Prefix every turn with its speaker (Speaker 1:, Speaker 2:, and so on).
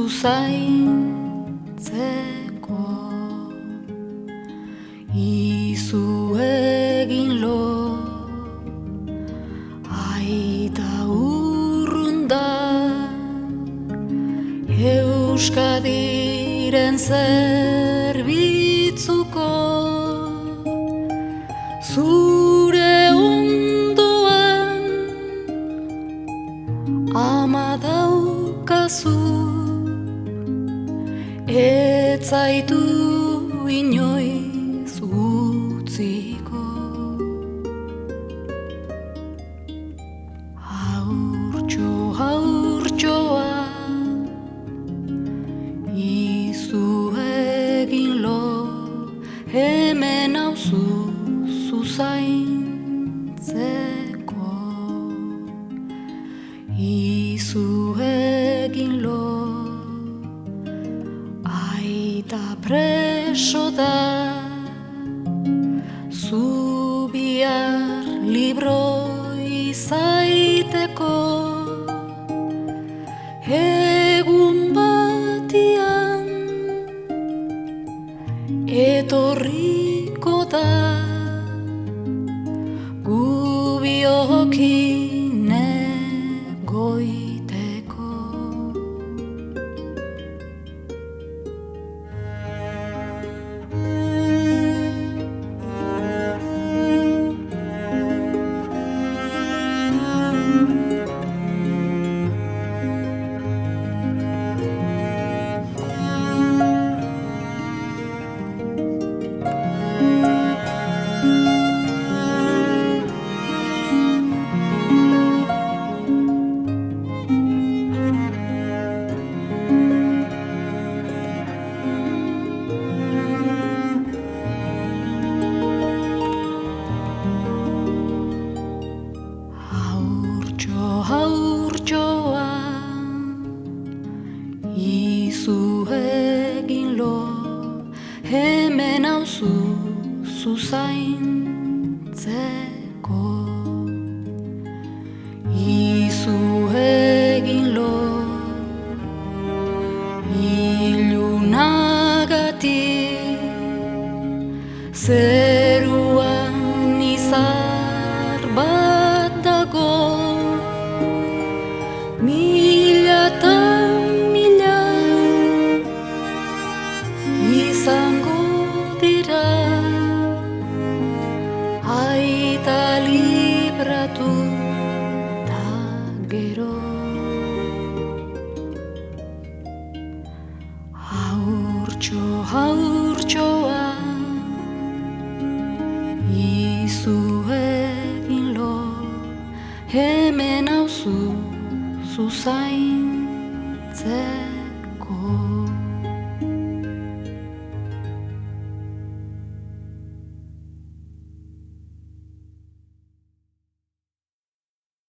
Speaker 1: zaintzeko. Izu egin lo, aita urrunda, Euskadiren zerbitzuko. Zure ondoan ama daukazu, ez zaitu inoiz utziko. Haurtxo, haurtxoa, izu egin lo, hemen hauzu zaintzeko. Izu egin lo, aita preso da, zu bihar libro izaiteko. Egun batian etorriko da, gu biokin egoiteko. Haurtxoa, izu egin lo, hemen hauzu zu zaintzeko. Izu egin lo, ilunagatik, zeruan izar bat dago. Mila eta mila izango dira, aita libratu ta gero. Haurtxo, haurtxoa, izu egin lo, hemen hauzu zu zaintzeko.